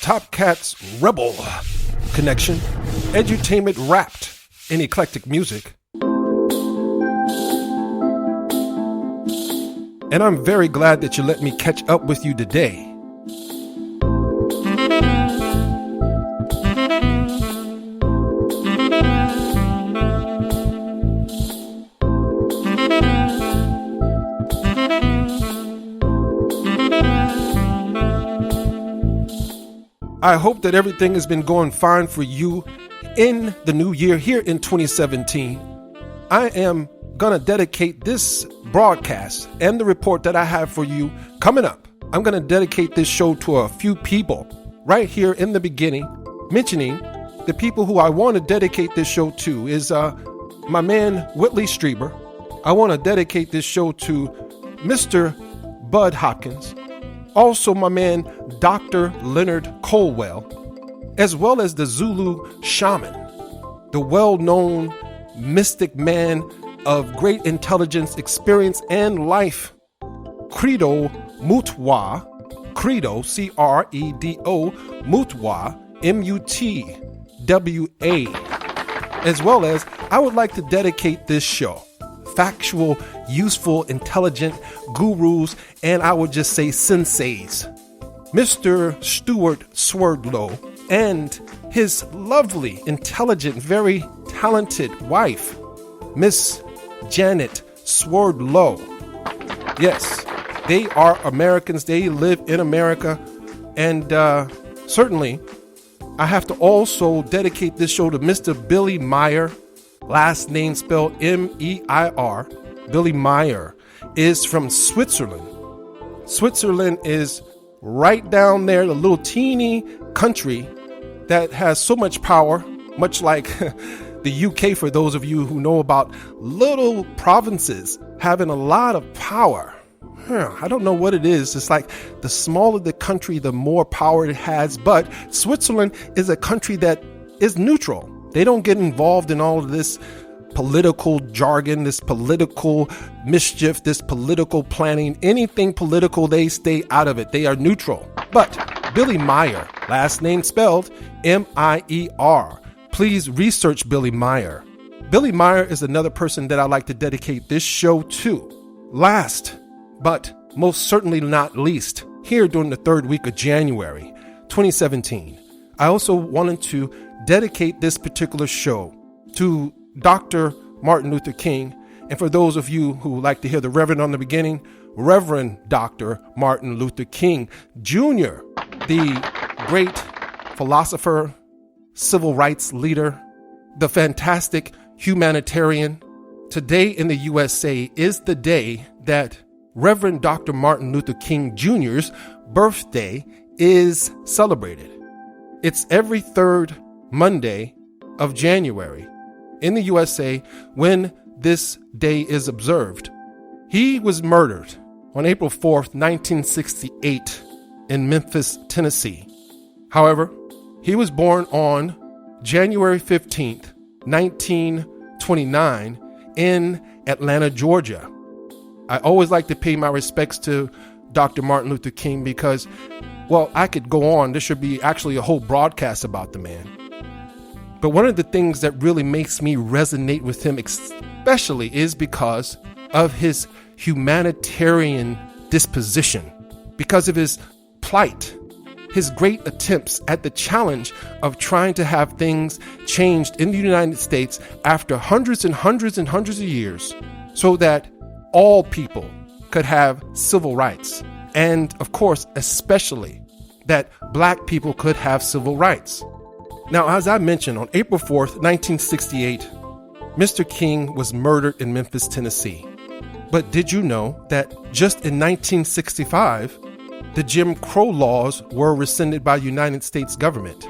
Topkats Rebel Connection, edutainment wrapped in eclectic music. And I'm very glad that you let me catch up with you today. I hope that everything has been going fine for you in the new year here in 2017. I am going to dedicate this broadcast and the report that I have for you coming up. I'm going to dedicate this show to a few people right here in the beginning, mentioning the people who I want to dedicate this show to is my man Whitley Strieber. I want to dedicate this show to Mr. Bud Hopkins. Also, my man, Dr. Leonard Colwell, as well as the Zulu shaman, the well-known mystic man of great intelligence, experience, and life, Credo Mutwa, Credo, C-R-E-D-O, Mutwa, M-U-T-W-A, as well as I would like to dedicate this show. Factual, useful, intelligent gurus, and I would just say senseis. Mr. Stuart Swerdlow and his lovely, intelligent, very talented wife, Miss Janet Swerdlow. Yes, they are Americans. They live in America. And certainly, I have to also dedicate this show to Mr. Billy Meyer. Last name spelled M-E-I-R. Billy Meyer is from Switzerland. Switzerland is right down there, the little teeny country that has so much power, much like the UK, for those of you who know about little provinces having a lot of power. I don't know what it is. It's like the smaller the country, the more power it has. But Switzerland is a country that is neutral. They don't get involved in all of this political jargon, this political mischief, this political planning, anything political, they stay out of it. They are neutral. But Billy Meyer, last name spelled M-I-E-R. Please research Billy Meyer. Billy Meyer is another person that I like to dedicate this show to. Last, but most certainly not least, here during the third week of January 2017, I also wanted to dedicate this particular show to Dr. Martin Luther King. And for those of you who like to hear the Reverend on the beginning, Reverend Dr. Martin Luther King Jr., the great philosopher, civil rights leader, the fantastic humanitarian. Today in the USA is the day that Reverend Dr. Martin Luther King Jr.'s birthday is celebrated. It's every third Monday of January in the USA when this day is observed. He was murdered on April 4th, 1968 in Memphis, Tennessee. However, he was born on January 15th, 1929 in Atlanta, Georgia. I always like to pay my respects to Dr. Martin Luther King because, well, I could go on. There should be actually a whole broadcast about the man. But one of the things that really makes me resonate with him especially is because of his humanitarian disposition, because of his plight, his great attempts at the challenge of trying to have things changed in the United States after hundreds and hundreds and hundreds of years so that all people could have civil rights. And of course, especially that Black people could have civil rights. Now, as I mentioned, on April 4th, 1968, Mr. King was murdered in Memphis, Tennessee. But did you know that just in 1965, the Jim Crow laws were rescinded by the United States government?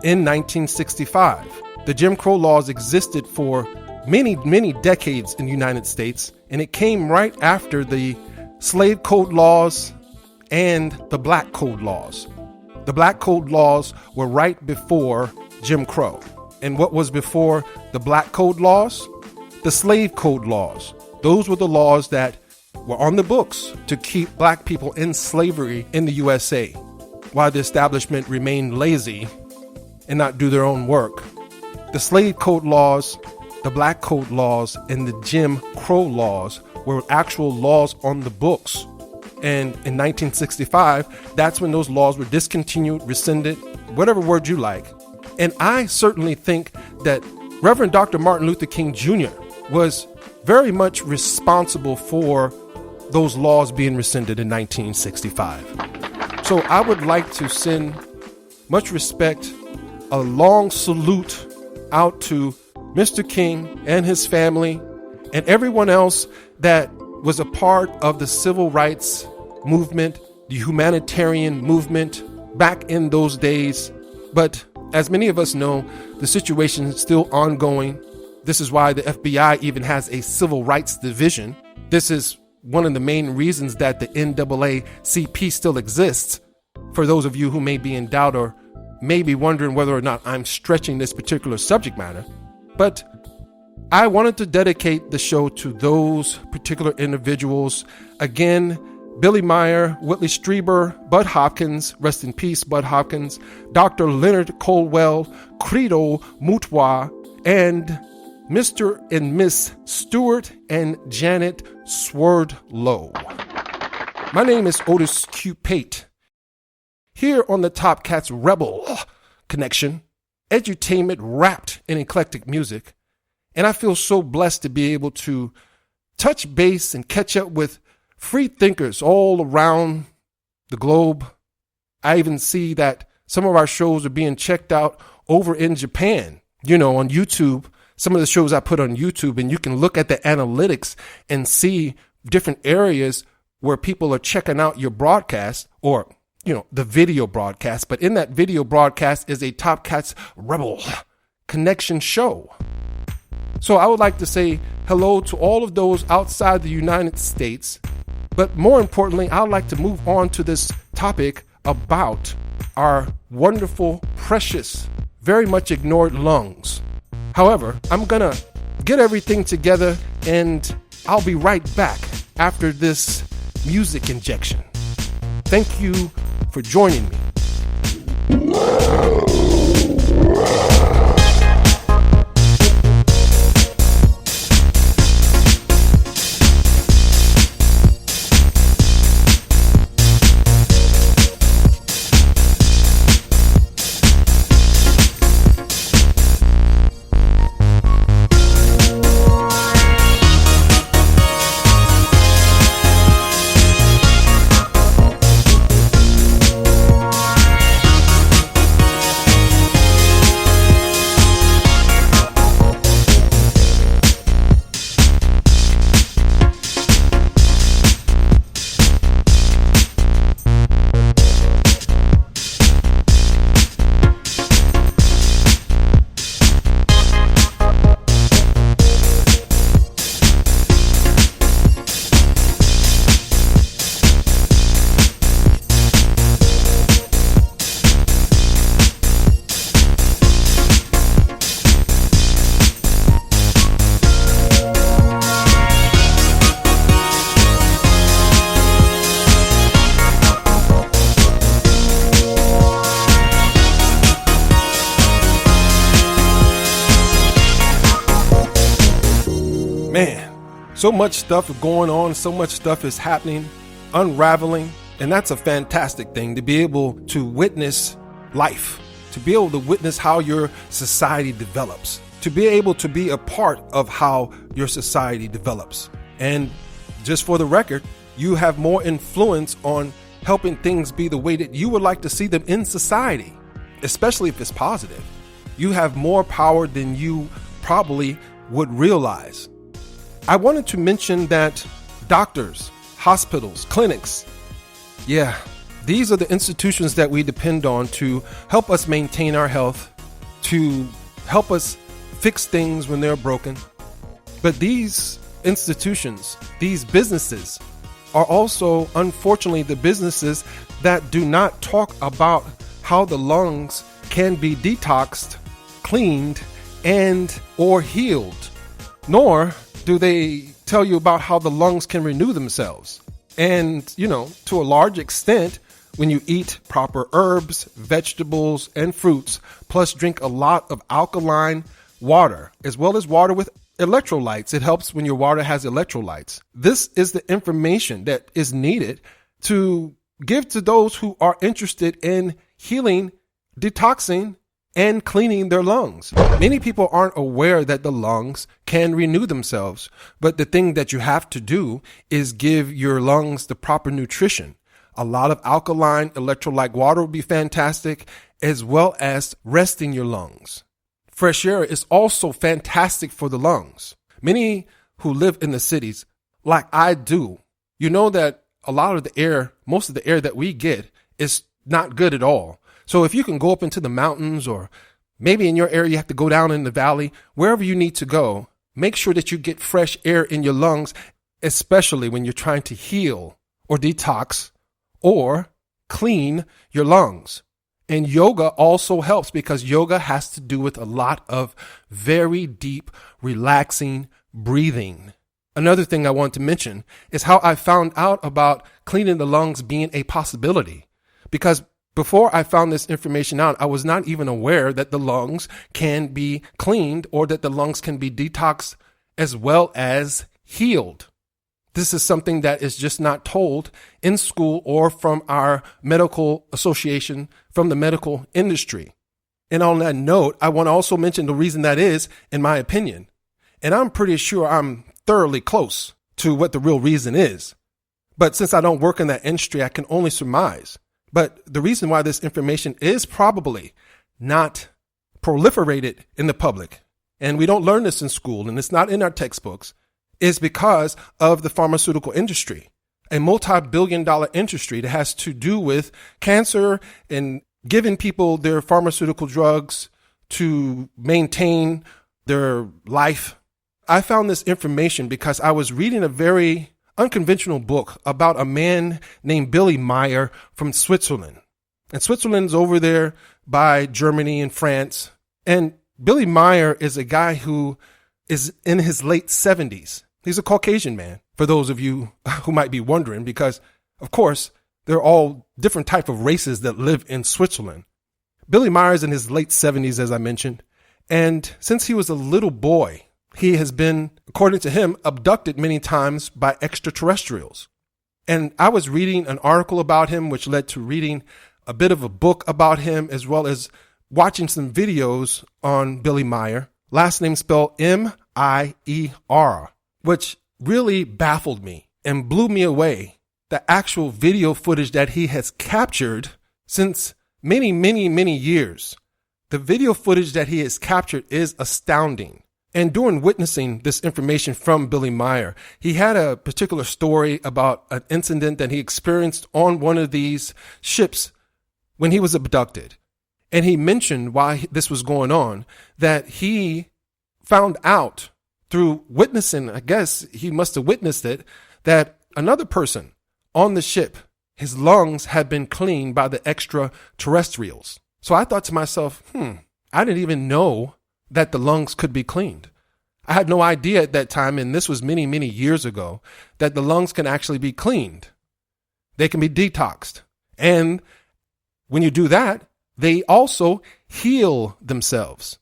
In 1965, the Jim Crow laws existed for many, many decades in the United States, and it came right after the slave code laws and the black code laws. The black code laws were right before Jim Crow. And what was before the black code laws? The slave code laws. Those were the laws that were on the books to keep Black people in slavery in the USA. why the establishment remained lazy and not do their own work. The slave code laws, the black code laws, and the Jim Crow laws were actual laws on the books. And in 1965, that's when those laws were discontinued, rescinded, whatever word you like. And I certainly think that Reverend Dr. Martin Luther King Jr. was very much responsible for those laws being rescinded in 1965. So I would like to send much respect, a long salute out to Mr. King and his family and everyone else that was a part of the civil rights movement, the humanitarian movement back in those days. But as many of us know, the situation is still ongoing. This is why the FBI even has a civil rights division. This is one of the main reasons that the NAACP still exists. For those of you who may be in doubt or may be wondering whether or not I'm stretching this particular subject matter, but I wanted to dedicate the show to those particular individuals. Again, Billy Meyer, Whitley Strieber, Bud Hopkins, rest in peace, Bud Hopkins, Dr. Leonard Colwell, Credo Mutwa, and Mr. and Miss Stewart and Janet Swerdlow. My name is Otis Q. Pate. Here on the Topkats Rebel Connection, edutainment wrapped in eclectic music. And I feel so blessed to be able to touch base and catch up with free thinkers all around the globe. I even see that some of our shows are being checked out over in Japan, on YouTube. Some of the shows I put on YouTube, and you can look at the analytics and see different areas where people are checking out your broadcast or, the video broadcast. But in that video broadcast is a Topkats Rebel Connection show. So I would like to say hello to all of those outside the United States. But more importantly, I'd like to move on to this topic about our wonderful, precious, very much ignored lungs. However, I'm going to get everything together and I'll be right back after this music injection. Thank you for joining me. So much stuff is going on, so much stuff is happening, unraveling, and that's a fantastic thing to be able to witness life, to be able to witness how your society develops, to be able to be a part of how your society develops. And just for the record, you have more influence on helping things be the way that you would like to see them in society, especially if it's positive. You have more power than you probably would realize. I wanted to mention that doctors, hospitals, clinics, these are the institutions that we depend on to help us maintain our health, to help us fix things when they're broken. But these institutions, these businesses, are also, unfortunately, the businesses that do not talk about how the lungs can be detoxed, cleaned, and or healed, nor do they tell you about how the lungs can renew themselves. And, to a large extent, when you eat proper herbs, vegetables, and fruits, plus drink a lot of alkaline water, as well as water with electrolytes. It helps when your water has electrolytes. This is the information that is needed to give to those who are interested in healing, detoxing, and cleaning their lungs. Many people aren't aware that the lungs can renew themselves, but the thing that you have to do is give your lungs the proper nutrition. A lot of alkaline electrolyte water would be fantastic, as well as resting your lungs. Fresh air is also fantastic for the lungs. Many who live in the cities, like I do, you know that a lot of the air, most of the air that we get is not good at all. So if you can go up into the mountains, or maybe in your area you have to go down in the valley, wherever you need to go, make sure that you get fresh air in your lungs, especially when you're trying to heal or detox or clean your lungs. And yoga also helps, because yoga has to do with a lot of very deep, relaxing breathing. Another thing I want to mention is how I found out about cleaning the lungs being a possibility, because before I found this information out, I was not even aware that the lungs can be cleaned or that the lungs can be detoxed as well as healed. This is something that is just not told in school or from our medical association, from the medical industry. And on that note, I want to also mention the reason that is, in my opinion. And I'm pretty sure I'm thoroughly close to what the real reason is. But since I don't work in that industry, I can only surmise. But the reason why this information is probably not proliferated in the public, and we don't learn this in school, and it's not in our textbooks, is because of the pharmaceutical industry, a multi-billion-dollar industry that has to do with cancer and giving people their pharmaceutical drugs to maintain their life. I found this information because I was reading a very unconventional book about a man named Billy Meyer from Switzerland. And Switzerland's over there by Germany and France. And Billy Meyer is a guy who is in his late 70s. He's a Caucasian man, for those of you who might be wondering, because, of course, they're all different type of races that live in Switzerland. Billy Meyer's in his late 70s, as I mentioned. And since he was a little boy, he has been, according to him, abducted many times by extraterrestrials. And I was reading an article about him, which led to reading a bit of a book about him, as well as watching some videos on Billy Meyer, last name spelled M-I-E-R, which really baffled me and blew me away. The actual video footage that he has captured since many, many, many years. The video footage that he has captured is astounding. And during witnessing this information from Billy Meyer, he had a particular story about an incident that he experienced on one of these ships when he was abducted. And he mentioned why this was going on, that he found out through witnessing, I guess he must have witnessed it, that another person on the ship, his lungs had been cleaned by the extraterrestrials. So I thought to myself, I didn't even know that the lungs could be cleaned. I had no idea at that time, and this was many, many years ago, that the lungs can actually be cleaned. They can be detoxed. And when you do that, they also heal themselves.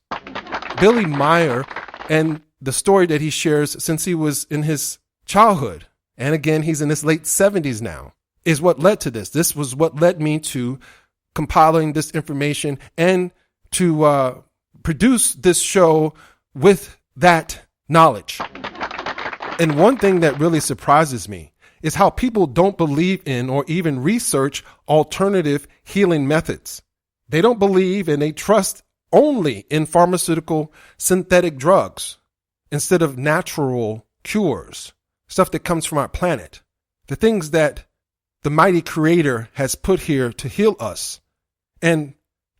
Billy Meyer and the story that he shares since he was in his childhood, and again, he's in his late 70s now, is what led to this. This was what led me to compiling this information and to produce this show with that knowledge. And one thing that really surprises me is how people don't believe in or even research alternative healing methods. They don't believe and they trust only in pharmaceutical synthetic drugs instead of natural cures, stuff that comes from our planet, the things that the mighty Creator has put here to heal us. And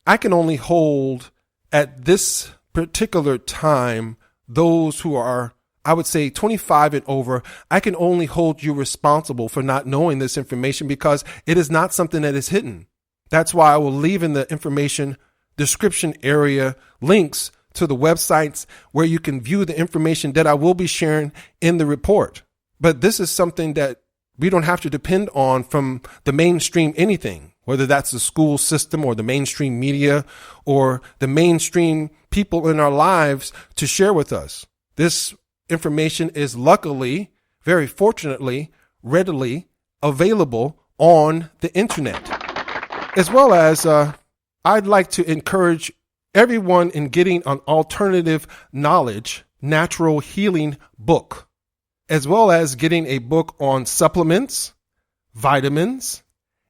I can only hold at this particular time those who are, I would say, 25 and over. I can only hold you responsible for not knowing this information because it is not something that is hidden. That's why I will leave in the information description area links to the websites where you can view the information that I will be sharing in the report. But this is something that we don't have to depend on from the mainstream anything. whether that's the school system or the mainstream media or the mainstream people in our lives, to share with us. This information is luckily, very fortunately, readily available on the internet. As well as I'd like to encourage everyone in getting an alternative knowledge, natural healing book, as well as getting a book on supplements, vitamins,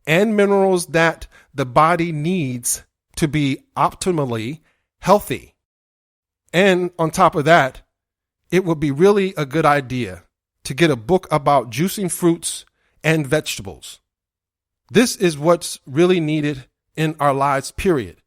and minerals that the body needs to be optimally healthy. And on top of that, it would be really a good idea to get a book about juicing fruits and vegetables. This is what's really needed in our lives, period.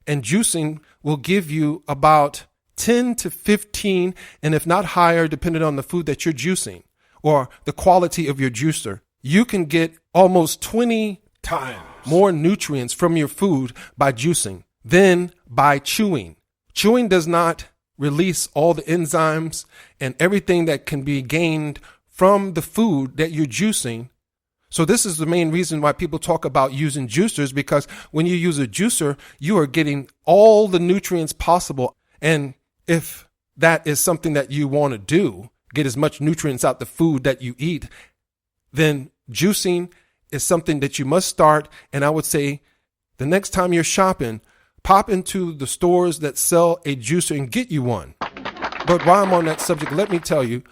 And juicing will give you about 10 to 15, and if not higher, depending on the food that you're juicing or the quality of your juicer, you can get almost 20 times more nutrients from your food by juicing than by chewing. Chewing does not release all the enzymes and everything that can be gained from the food that you're juicing. So this is the main reason why people talk about using juicers, because when you use a juicer, you are getting all the nutrients possible. And if that is something that you want to do, get as much nutrients out the food that you eat, then juicing is something that you must start. And I would say the next time you're shopping, pop into the stores that sell a juicer and get you one. But while I'm on that subject, let me tell you,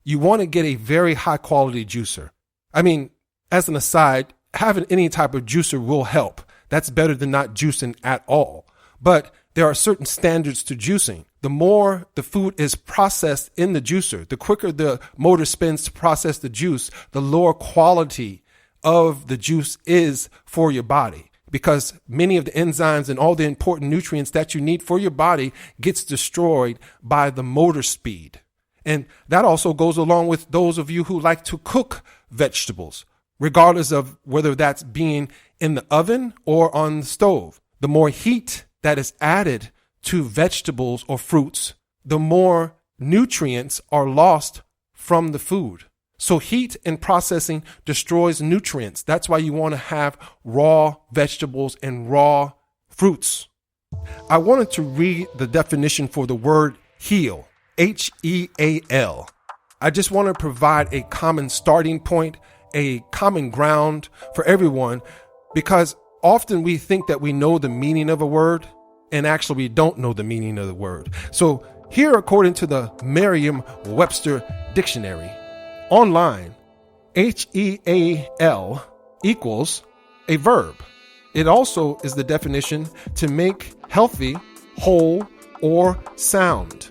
you want to get a very high quality juicer. I mean, as an aside, having any type of juicer will help. That's better than not juicing at all. But there are certain standards to juicing. The more the food is processed in the juicer, the quicker the motor spins to process the juice, the lower quality of the juice is for your body, because many of the enzymes and all the important nutrients that you need for your body gets destroyed by the motor speed. And that also goes along with those of you who like to cook vegetables, regardless of whether that's being in the oven or on the stove. The more heat that is added to vegetables or fruits, the more nutrients are lost from the food. So heat and processing destroys nutrients. That's why you want to have raw vegetables and raw fruits. I wanted to read the definition for the word heal, H-E-A-L. I just want to provide a common starting point, a common ground for everyone, because often we think that we know the meaning of a word, and actually we don't know the meaning of the word. So here, according to the Merriam-Webster Dictionary, online, H-E-A-L equals a verb. It also is the definition to make healthy, whole, or sound,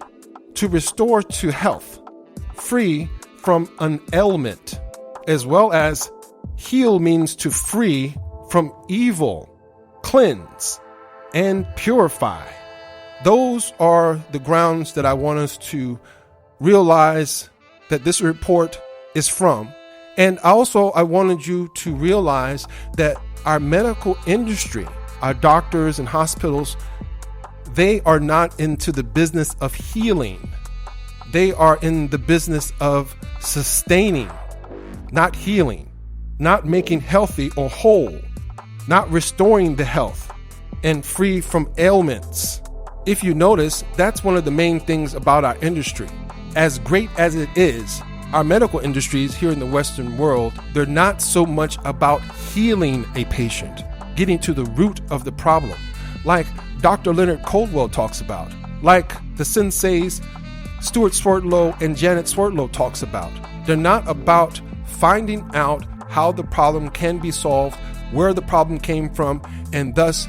to restore to health, free from an ailment, as well as heal means to free from evil, cleanse, and purify. Those are the grounds that I want us to realize that this report is from. And also, I wanted you to realize that our medical industry, our doctors and hospitals, they are not into the business of healing. They are in the business of sustaining, not healing, not making healthy or whole, not restoring the health and free from ailments. If you notice, that's one of the main things about our industry. As great as it is, our medical industries here in the Western world, they're not so much about healing a patient, getting to the root of the problem, like Dr. Leonard Coldwell talks about, like the senseis Stuart Swerdlow and Janet Swerdlow talks about. They're not about finding out how the problem can be solved, where the problem came from, and thus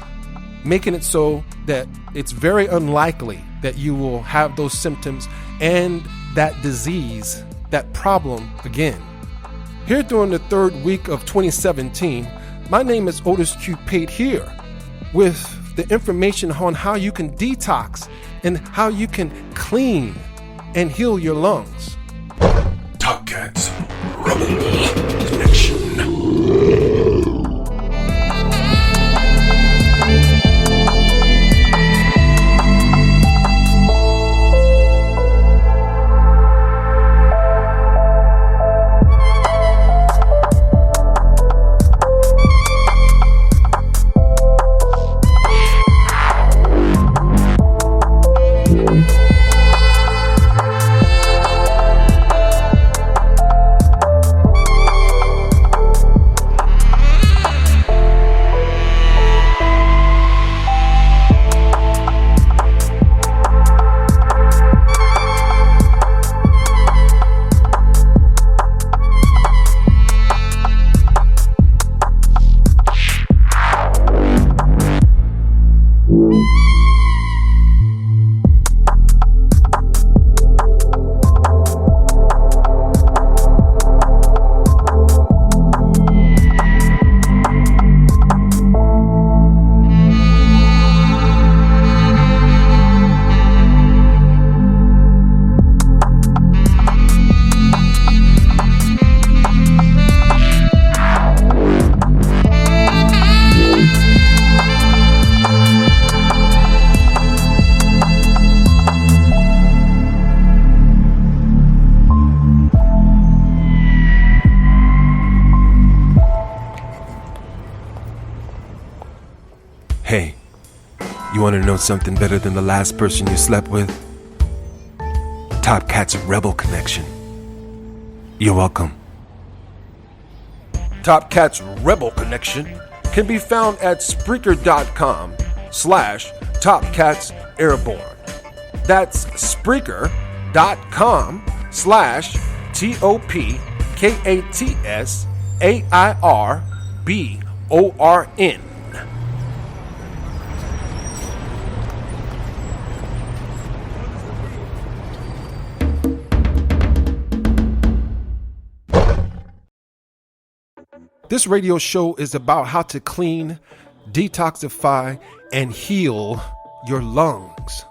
making it so that it's very unlikely that you will have those symptoms and that disease, that problem again. Here during the third week of 2017, my name is Otis Q. Pate here with the information on how you can detox and how you can clean and heal your lungs. Topkats Rebel Connection. Hey, you want to know something better than the last person you slept with? Topkats Rebel Connection. You're welcome. Topkats Rebel Connection can be found at Spreaker.com/Topkats Airborne. That's Spreaker.com/TOPKATSAIRBORN. This radio show is about how to clean, detoxify, and heal your lungs.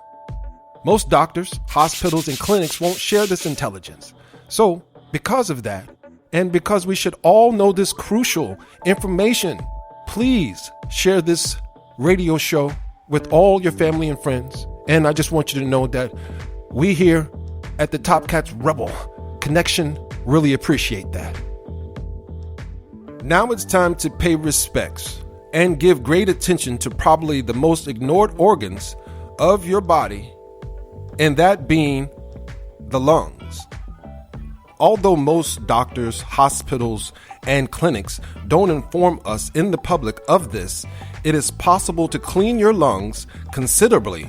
Most doctors, hospitals, and clinics won't share this intelligence. So, because of that, and because we should all know this crucial information, please share this radio show with all your family and friends. And I just want you to know that we here at the Topkats Rebel Connection really appreciate that. Now it's time to pay respects and give great attention to probably the most ignored organs of your body, and that being the lungs. Although most doctors, hospitals, and clinics don't inform us in the public of this, it is possible to clean your lungs considerably,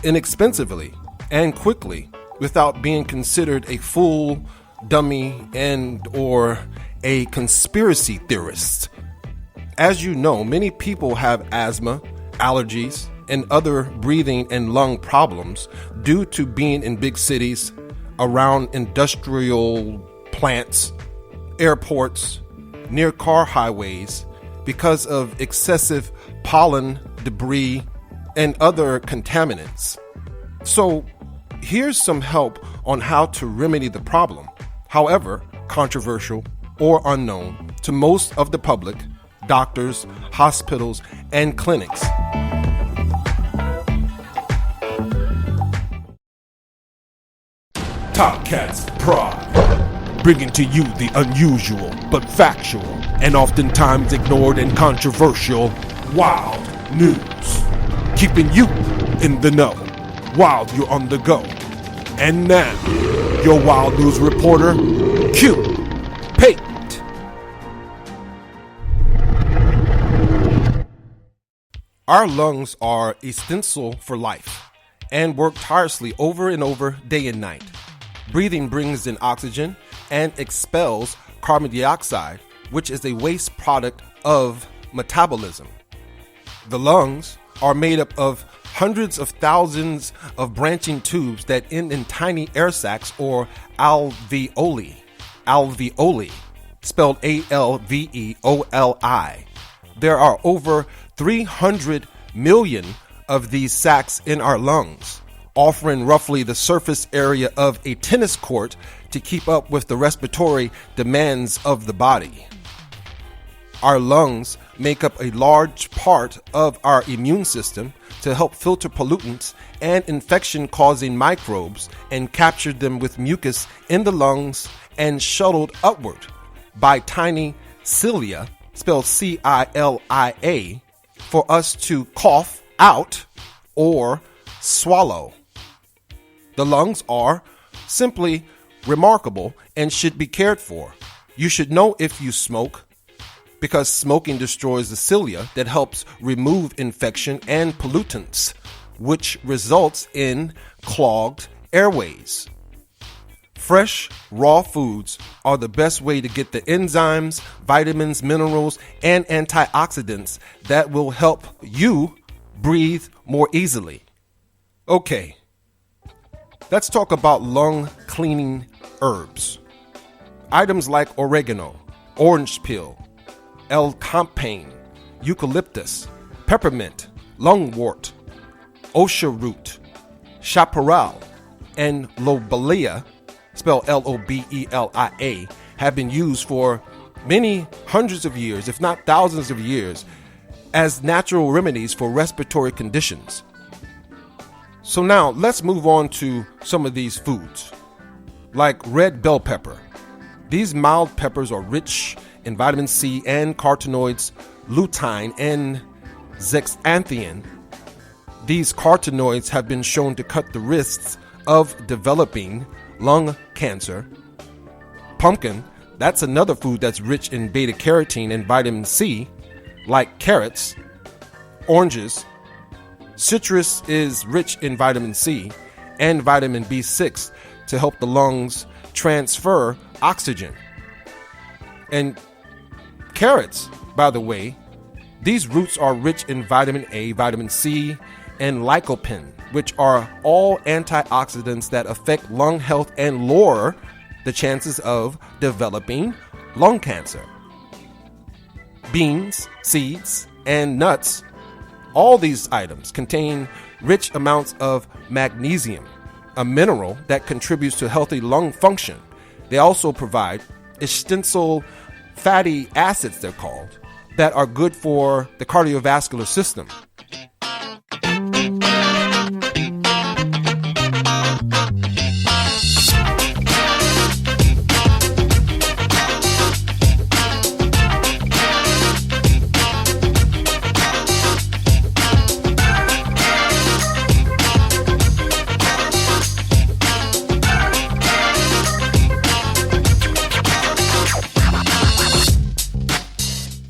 inexpensively, and quickly without being considered a fool, dummy, and or a conspiracy theorist. As you know, many people have asthma, allergies, and other breathing and lung problems due to being in big cities, around industrial plants, airports, near car highways, because of excessive pollen, debris, and other contaminants. So here's some help on how to remedy the problem. However, controversial or unknown to most of the public, doctors, hospitals, and clinics. Topkats Pride, bringing to you the unusual but factual and oftentimes ignored and controversial wild news, keeping you in the know while you're on the go. And now, your wild news reporter, Q. Pate. Our lungs are essential for life and work tirelessly over and over, day and night. Breathing brings in oxygen and expels carbon dioxide, which is a waste product of metabolism. The lungs are made up of hundreds of thousands of branching tubes that end in tiny air sacs or alveoli. Alveoli, spelled ALVEOLI. There are over 300 million of these sacs in our lungs, offering roughly the surface area of a tennis court to keep up with the respiratory demands of the body. Our lungs make up a large part of our immune system to help filter pollutants and infection-causing microbes and capture them with mucus in the lungs and shuttled upward by tiny cilia, spelled CILIA, for us to cough out or swallow. The lungs are simply remarkable and should be cared for. You should know if you smoke, because smoking destroys the cilia that helps remove infection and pollutants, which results in clogged airways. Fresh, raw foods are the best way to get the enzymes, vitamins, minerals, and antioxidants that will help you breathe more easily. Okay, let's talk about lung cleaning herbs. Items like oregano, orange peel, L-campane, eucalyptus, peppermint, lungwort, osha root, chaparral, and lobelia, spelled Lobelia, have been used for many hundreds of years, if not thousands of years, as natural remedies for respiratory conditions. So now let's move on to some of these foods, like red bell pepper. These mild peppers are rich in vitamin C and carotenoids, lutein and zeaxanthin. These carotenoids have been shown to cut the risks of developing lung cancer. Pumpkin, that's another food that's rich in beta carotene and vitamin C, like carrots, oranges. Citrus is rich in vitamin C and vitamin B6 to help the lungs transfer oxygen. And carrots, by the way, these roots are rich in vitamin A, vitamin C, and lycopene, which are all antioxidants that affect lung health and lower the chances of developing lung cancer. Beans, seeds, and nuts, all these items contain rich amounts of magnesium, a mineral that contributes to healthy lung function. They also provide essential fatty acids, they're called, that are good for the cardiovascular system.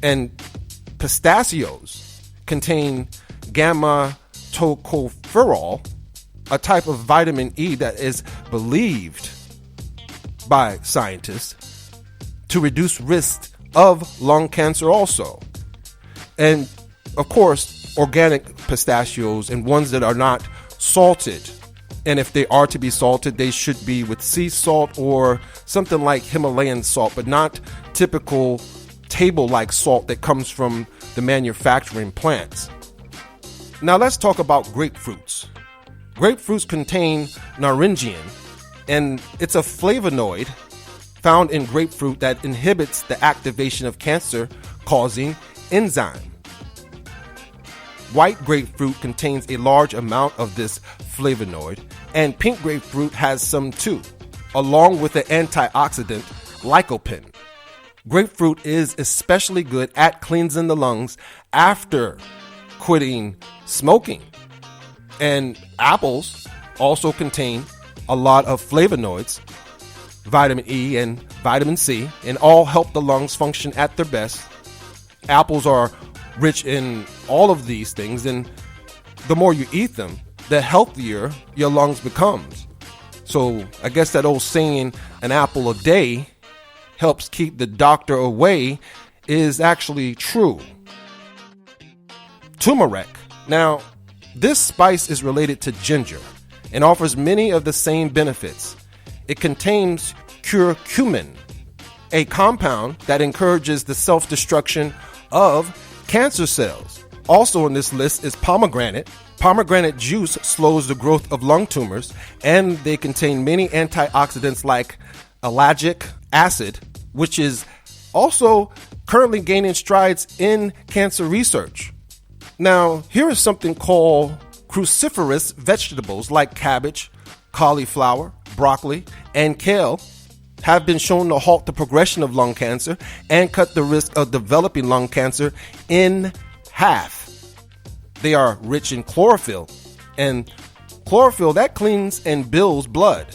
And pistachios contain gamma tocopherol, a type of vitamin E that is believed by scientists to reduce risk of lung cancer also. And of course, organic pistachios and ones that are not salted. And if they are to be salted, they should be with sea salt or something like Himalayan salt, but not typical table-like salt that comes from the manufacturing plants. Now let's talk about grapefruits. Grapefruits contain naringein, and it's a flavonoid found in grapefruit that inhibits the activation of cancer-causing enzyme. White grapefruit contains a large amount of this flavonoid, and pink grapefruit has some too, along with the antioxidant lycopene. Grapefruit is especially good at cleansing the lungs after quitting smoking. And apples also contain a lot of flavonoids, vitamin E and vitamin C, and all help the lungs function at their best. Apples are rich in all of these things, and the more you eat them, the healthier your lungs becomes. So I guess that old saying, an apple a day helps keep the doctor away, is actually true. Turmeric. Now, this spice is related to ginger and offers many of the same benefits. It contains curcumin, a compound that encourages the self-destruction of cancer cells. Also on this list is pomegranate. Pomegranate juice slows the growth of lung tumors, and they contain many antioxidants like ellagic acid, which is also currently gaining strides in cancer research. Now, here is something called cruciferous vegetables like cabbage, cauliflower, broccoli, and kale have been shown to halt the progression of lung cancer and cut the risk of developing lung cancer in half. They are rich in chlorophyll, and chlorophyll that cleans and builds blood.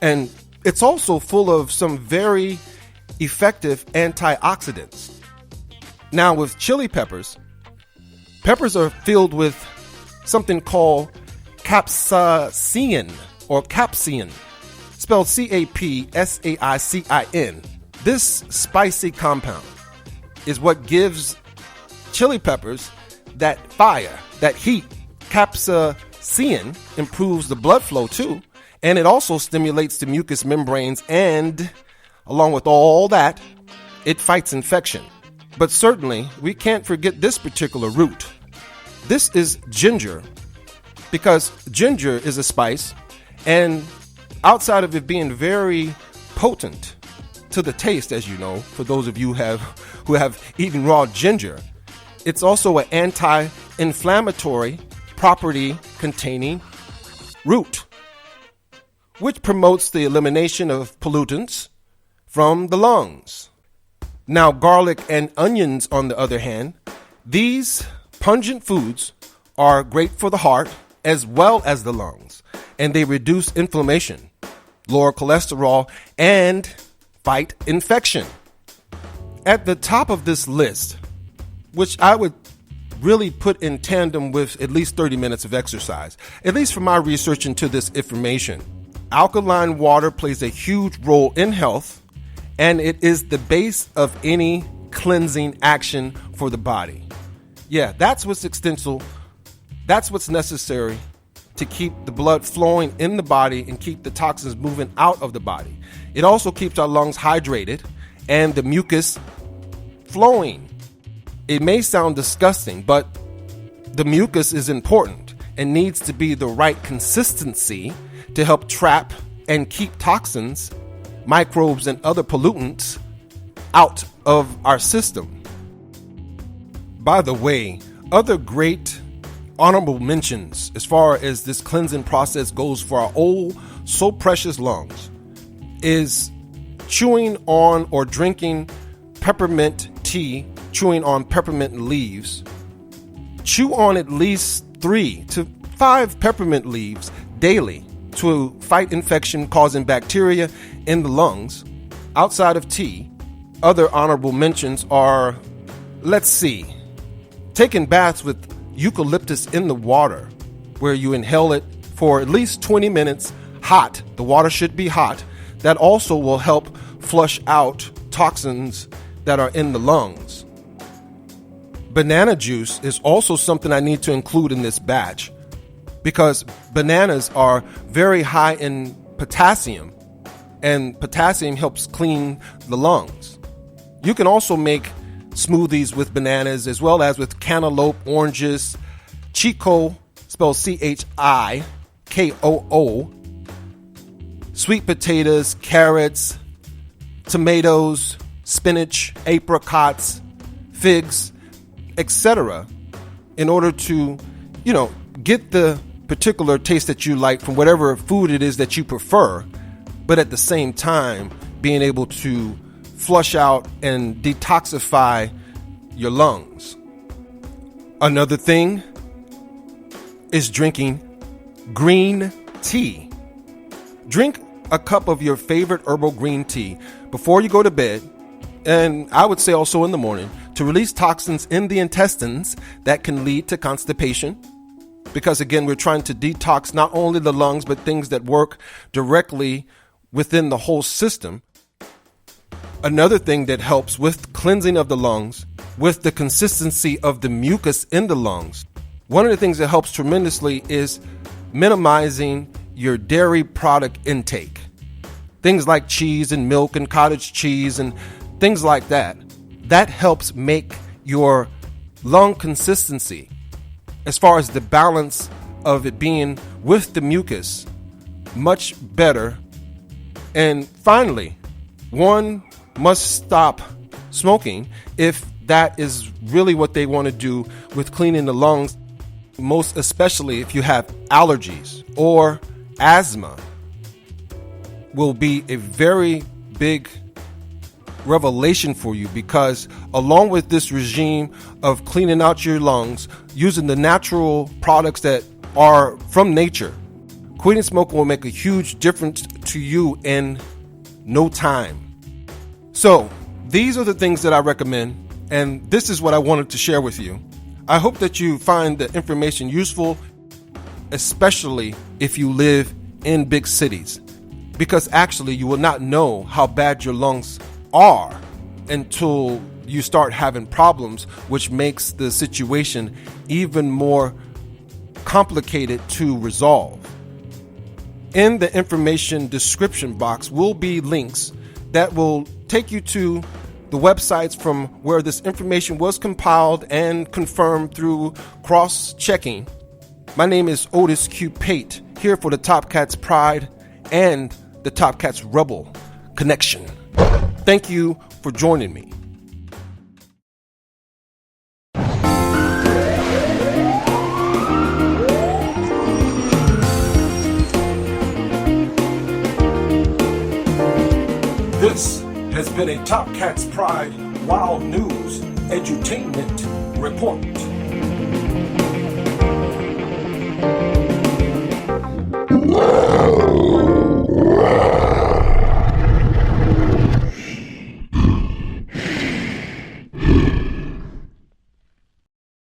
And it's also full of some very effective antioxidants. Now with chili peppers, peppers are filled with something called capsaicin or capsaicin, spelled C-A-P-S-A-I-C-I-N. This spicy compound is what gives chili peppers that fire, that heat. Capsaicin improves the blood flow too, and it also stimulates the mucous membranes, and along with all that, it fights infection. But certainly, we can't forget this particular root. This is ginger, because ginger is a spice, and outside of it being very potent to the taste, as you know, for those of you who have eaten raw ginger, it's also an anti-inflammatory property containing root, which promotes the elimination of pollutants from the lungs. Now, garlic and onions, on the other hand, these pungent foods are great for the heart as well as the lungs, and they reduce inflammation, lower cholesterol, and fight infection. At the top of this list, which I would really put in tandem with at least 30 minutes of exercise, at least from my research into this information, alkaline water plays a huge role in health, and it is the base of any cleansing action for the body. Yeah, that's what's essential. That's what's necessary to keep the blood flowing in the body and keep the toxins moving out of the body. It also keeps our lungs hydrated and the mucus flowing. It may sound disgusting, but the mucus is important and needs to be the right consistency to help trap and keep toxins, microbes, and other pollutants out of our system. By the way, other great honorable mentions as far as this cleansing process goes for our old, so precious lungs is chewing on or drinking peppermint tea, chewing on peppermint leaves. Chew on at least 3 to 5 peppermint leaves daily to fight infection causing bacteria in the lungs. Outside of tea, other honorable mentions are, taking baths with eucalyptus in the water, where you inhale it for at least 20 minutes hot. The water should be hot. That also will help flush out toxins that are in the lungs. Banana juice is also something I need to include in this batch, because bananas are very high in potassium, and potassium helps clean the lungs. You can also make smoothies with bananas as well as with cantaloupe, oranges, chico, spelled Chikoo, sweet potatoes, carrots, tomatoes, spinach, apricots, figs, etc., in order to, get the particular taste that you like from whatever food it is that you prefer, but at the same time being able to flush out and detoxify your lungs. Another thing is drinking green tea. Drink a cup of your favorite herbal green tea before you go to bed, and I would say also in the morning, to release toxins in the intestines that can lead to constipation. Because again, we're trying to detox not only the lungs, but things that work directly within the whole system. Another thing that helps with cleansing of the lungs, with the consistency of the mucus in the lungs, one of the things that helps tremendously is minimizing your dairy product intake. Things like cheese and milk and cottage cheese and things like that. That helps make your lung consistency, as far as the balance of it being with the mucus, much better. And finally, one must stop smoking if that is really what they want to do with cleaning the lungs, most especially if you have allergies or asthma. Will be a very big revelation for you, because along with this regime of cleaning out your lungs using the natural products that are from nature, quitting smoking will make a huge difference to you in no time. So these are the things that I recommend, and this is what I wanted to share with you. I hope that you find the information useful, especially if you live in big cities, because actually you will not know how bad your lungs are until you start having problems, which makes the situation even more complicated to resolve. In the information description box will be links that will take you to the websites from where this information was compiled and confirmed through cross-checking. My name is Otis Q. Pate, here for the Topkats Pride and the Topkats Rebel Connection. Thank you for joining me. This has been a Topkats Pride Wild News Edutainment Report.